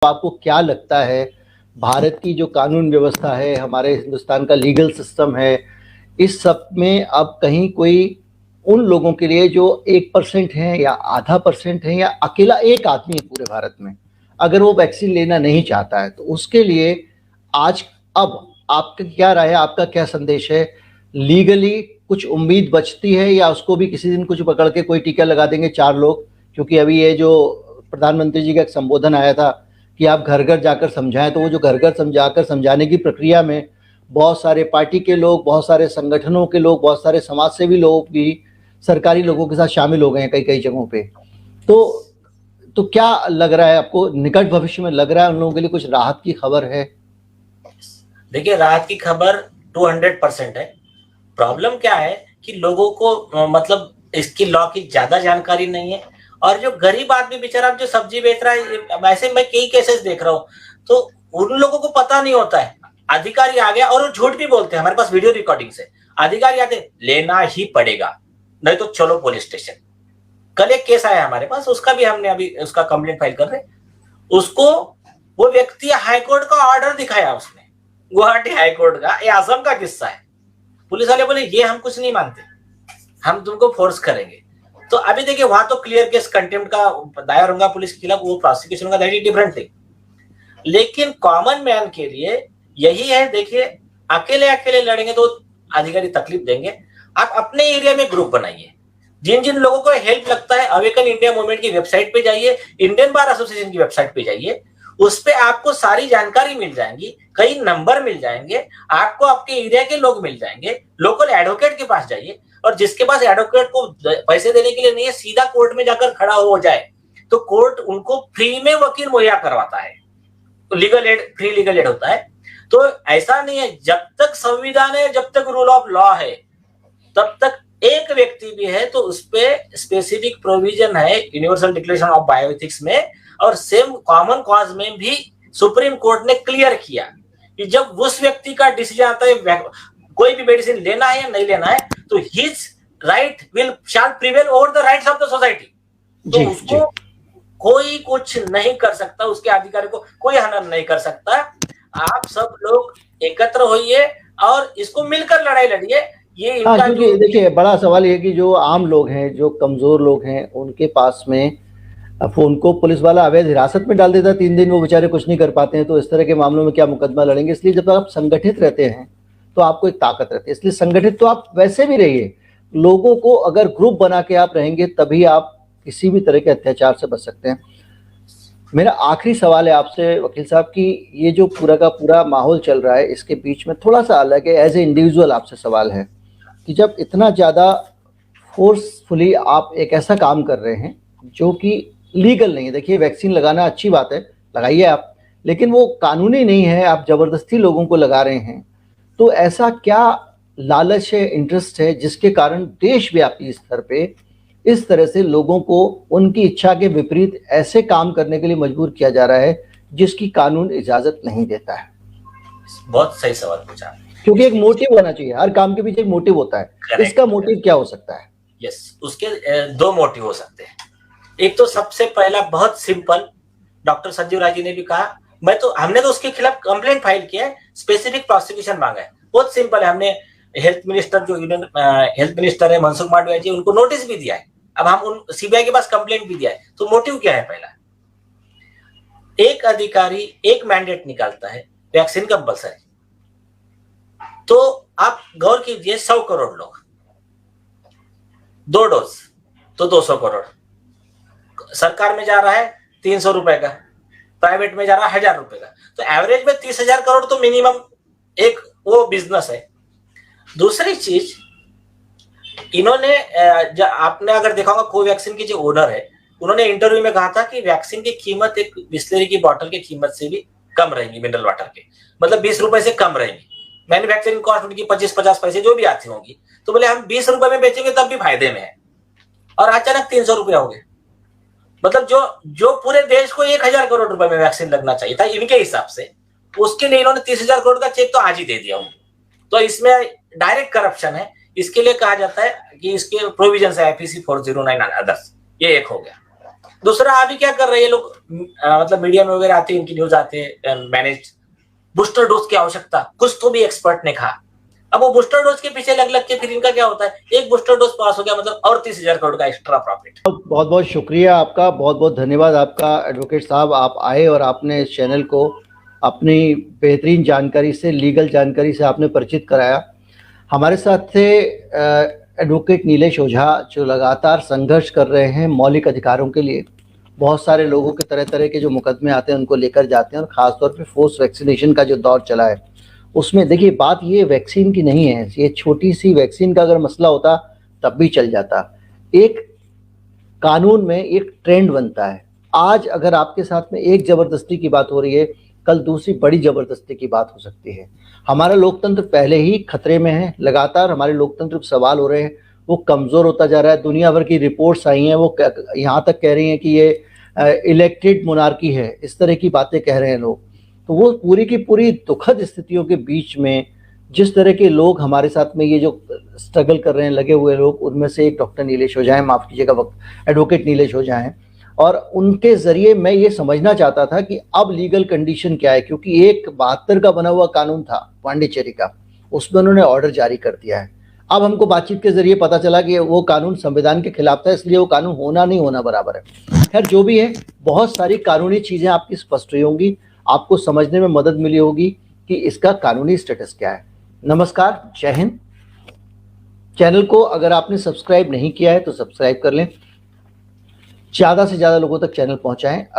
आपको क्या लगता है भारत की जो कानून व्यवस्था है, हमारे हिंदुस्तान का लीगल सिस्टम है, इस सब में अब कहीं कोई उन लोगों के लिए जो 1% हैं या आधा % है या अकेला एक आदमी है पूरे भारत में, अगर वो वैक्सीन लेना नहीं चाहता है तो उसके लिए आज अब आपका क्या राय है, आपका क्या संदेश है? लीगली कुछ उम्मीद बचती है या उसको भी किसी दिन कुछ पकड़ के कोई टीका लगा देंगे 4 लोग? क्योंकि अभी ये जो प्रधानमंत्री जी का एक संबोधन आया था कि आप घर घर जाकर समझाएं, तो वो जो घर घर समझाकर समझाने की प्रक्रिया में बहुत सारे पार्टी के लोग, बहुत सारे संगठनों के लोग, बहुत सारे समाज सेवी लोग भी सरकारी लोगों के साथ शामिल हो गए हैं कई कई जगहों पे। तो क्या लग रहा है आपको, निकट भविष्य में लग रहा है उन लोगों के लिए कुछ राहत की खबर है? देखिए, राहत की खबर 200% है। प्रॉब्लम क्या है कि लोगों को मतलब इसकी लॉ की ज्यादा जानकारी नहीं है, और जो गरीब आदमी बेचारा जो सब्जी बेच रहा है, वैसे मैं कई केसेस देख रहा हूँ, तो उन लोगों को पता नहीं होता है। अधिकारी आ गया और वो झूठ भी बोलते हैं, हमारे पास वीडियो रिकॉर्डिंग से अधिकारी आते, लेना ही पड़ेगा नहीं तो चलो पुलिस स्टेशन। कल एक केस आया हमारे पास, उसका भी हमने अभी उसका कंप्लेंट फाइल कर रहे। उसको वो व्यक्ति हाईकोर्ट का ऑर्डर दिखाया उसने, गुवाहाटी हाईकोर्ट का, ये असम का किस्सा है। पुलिस वाले बोले ये हम कुछ नहीं मानते, हम तुमको फोर्स करेंगे। तो अभी देखिए, वहां तो क्लियर केस कंटेम्प्ट का दायर होगा पुलिस के खिलाफ, वो प्रोसिक्यूशन होगा, दैट इज डिफरेंट थिंग। लेकिन कॉमन मैन के लिए यही है, देखिए अकेले अकेले लड़ेंगे तो अधिकारी तकलीफ देंगे। आप अपने एरिया में ग्रुप बनाइए, जिन जिन लोगों को हेल्प लगता है, अवेकन इंडिया मूवमेंट की वेबसाइट पे जाइए, इंडियन बार एसोसिएशन की वेबसाइट पे जाइए, उस पे आपको सारी जानकारी मिल जाएंगी, कई नंबर मिल जाएंगे, आपको आपके एरिया के लोग मिल जाएंगे। लोकल एडवोकेट के पास जाइए, और जिसके पास एडवोकेट को पैसे देने के लिए नहीं है, सीधा कोर्ट में जाकर खड़ा हो जाए, तो कोर्ट उनको फ्री में वकील मुहैया करवाता है, legal aid, free legal aid होता है। तो ऐसा नहीं है, जब तक संविधान है, जब तक रूल ऑफ लॉ है, तब तक एक व्यक्ति भी है तो उस पर स्पेसिफिक प्रोविजन है यूनिवर्सल डिक्लेरेशन ऑफ बायोएथिक्स में, और सेम कॉमन कॉज में भी सुप्रीम कोर्ट ने क्लियर किया कि जब उस व्यक्ति का डिसीजन आता है कोई भी मेडिसिन लेना है या नहीं लेना है, तो his right will shell prevail over the rights of the society. तो उसको कोई कुछ नहीं कर सकता, उसके अधिकारी को कोई हनन नहीं कर सकता। आप सब लोग एकत्र होइए और इसको मिलकर लड़ाई लड़िए। ये इनका क्योंकि देखिए बड़ा सवाल ये है कि जो आम लोग हैं, जो कमजोर लोग हैं, उनके पास में फोन को पुलिस वाला अवैध हिरासत में डाल देता है, 3 दिन वो बेचारे कुछ नहीं कर पाते हैं, तो इस तरह के मामलों में क्या मुकदमा लड़ेंगे? इसलिए जब आप संगठित रहते हैं तो आपको एक ताकत रहती है, इसलिए संगठित तो आप वैसे भी रहिए। लोगों को अगर ग्रुप बना के आप रहेंगे तभी आप किसी भी तरह के अत्याचार से बच सकते हैं। मेरा आखिरी सवाल है आपसे वकील साहब कि ये जो पूरा का पूरा माहौल चल रहा है, इसके बीच में थोड़ा सा अलग है, एज ए इंडिविजुअल आपसे सवाल है कि जब इतना ज़्यादा फोर्सफुली आप एक ऐसा काम कर रहे हैं जो कि लीगल नहीं है, देखिए वैक्सीन लगाना अच्छी बात है, लगाइए आप, लेकिन वो कानूनी नहीं है, आप ज़बरदस्ती लोगों को लगा रहे हैं, तो ऐसा क्या लालच है, इंटरेस्ट है, जिसके कारण देशव्यापी स्तर पे इस तरह से लोगों को उनकी इच्छा के विपरीत ऐसे काम करने के लिए मजबूर किया जा रहा है जिसकी कानून इजाजत नहीं देता है? बहुत सही सवाल पूछा, क्योंकि एक मोटिव होना चाहिए, हर काम के पीछे एक मोटिव होता है। इसका मोटिव क्या हो सकता है? यस, उसके 2 मोटिव हो सकते हैं। एक तो सबसे पहला बहुत सिंपल, डॉक्टर संजीव राय जी ने भी कहा, हमने तो उसके खिलाफ कंप्लेंट फाइल किया है, स्पेसिफिक प्रोसिक्यूशन मांगा है। बहुत सिंपल है, हमने हेल्थ मिनिस्टर जो यूनियन हेल्थ मिनिस्टर है मनसुख मांडविया जी, उनको नोटिस भी दिया है, अब हम उन सीबीआई के पास कंप्लेंट भी दिया है। तो मोटिव क्या है? पहला, एक अधिकारी एक मैंडेट निकालता है, वैक्सीन कंपल्सरी, तो आप गौर कीजिए 100 करोड़ लोग, 2 डोज तो 200 करोड़, सरकार में जा रहा है 300 रुपए का, प्राइवेट में जा रहा है 1000 रुपए का, तो एवरेज में 30,000 करोड़ तो मिनिमम एक वो बिजनेस है। दूसरी चीज, इन्होंने आपने अगर देखा होगा, कोवैक्सीन की जो ओनर है, उन्होंने इंटरव्यू में कहा था कि वैक्सीन की कीमत एक बिस्लेरी की बोतल की कीमत से भी कम रहेगी, मिनरल वाटर के, मतलब 20 रुपए से कम रहेगी। मैन्युफैक्चरिंग कॉस्ट उनकी 25-50 पैसे जो भी आती होंगी, तो बोले हम 20 रुपए में बेचेंगे तब भी फायदे में है, और अचानक 300 रुपया हो गए। मतलब जो पूरे देश को 1000 करोड़ रुपए में वैक्सीन लगना चाहिए था इनके हिसाब से, उसके लिए इन्होंने 30,000 करोड़ का चेक तो आज ही दे दिया उनको। तो इसमें डायरेक्ट करप्शन है, इसके लिए कहा जाता है कि इसके प्रोविजन है IPC 409 अदर्स। ये एक हो गया। दूसरा अभी क्या कर रहे हैं लोग, मतलब मीडिया में वगैरह आते हैं, इनकी न्यूज आते हैं, मैनेज बूस्टर डोज की आवश्यकता कुछ तो भी एक्सपर्ट ने कहा। अब वो बूस्टर डोज के पीछे लग के फिर इनका क्या होता है, एक बूस्टर डोज पास हो गया मतलब और 30,000 करोड़ का एक्स्ट्रा प्रॉफिट। बहुत बहुत शुक्रिया आपका, बहुत बहुत धन्यवाद आपका एडवोकेट साहब, आप आए और आपने इस चैनल को अपनी बेहतरीन जानकारी से, लीगल जानकारी से आपने परिचित कराया। हमारे साथ थे एडवोकेट नीलेश ओझा, जो लगातार संघर्ष कर रहे हैं मौलिक अधिकारों के लिए। बहुत सारे लोगों के तरह तरह के जो मुकदमे आते हैं उनको लेकर जाते हैं, और ख़ासतौर पे फोर्स वैक्सीनेशन का जो दौर चला है उसमें देखिए बात ये वैक्सीन की नहीं है, ये छोटी सी वैक्सीन का अगर मसला होता तब भी चल जाता। एक कानून में एक ट्रेंड बनता है। आज अगर आपके साथ में एक ज़बरदस्ती की बात हो रही है, कल दूसरी बड़ी ज़बरदस्ती की बात हो सकती है। हमारा लोकतंत्र पहले ही खतरे में है, लगातार हमारे लोकतंत्र पर सवाल हो रहे हैं, वो कमज़ोर होता जा रहा है। दुनिया भर की रिपोर्ट्स आई हैं, वो यहाँ तक कह रही हैं कि ये इलेक्टेड मोनार्की है, इस तरह की बातें कह रहे हैं लोग। तो वो पूरी की पूरी दुखद स्थितियों के बीच में जिस तरह के लोग हमारे साथ में ये जो स्ट्रगल कर रहे हैं, लगे हुए लोग, उनमें से एक डॉक्टर नीलेश ओझा हैं, माफ़ कीजिएगा वक्त एडवोकेट नीलेश ओझा हैं। और उनके ज़रिए मैं ये समझना चाहता था कि अब लीगल कंडीशन क्या है, क्योंकि एक 72 का बना हुआ कानून था पांडिचेरी का, उसमें उन्होंने ऑर्डर जारी कर दिया है। अब हमको बातचीत के ज़रिए पता चला कि वो कानून संविधान के खिलाफ था, इसलिए वो कानून होना नहीं होना बराबर है। खैर जो भी है, बहुत सारी कानूनी चीज़ें आपकी स्पष्ट हुई होंगी, आपको समझने में मदद मिली होगी कि इसका कानूनी स्टेटस क्या है। नमस्कार, जय हिंद। चैनल को अगर आपने सब्सक्राइब नहीं किया है तो सब्सक्राइब कर लें, ज़्यादा से ज़्यादा लोगों तक चैनल पहुंचाएं।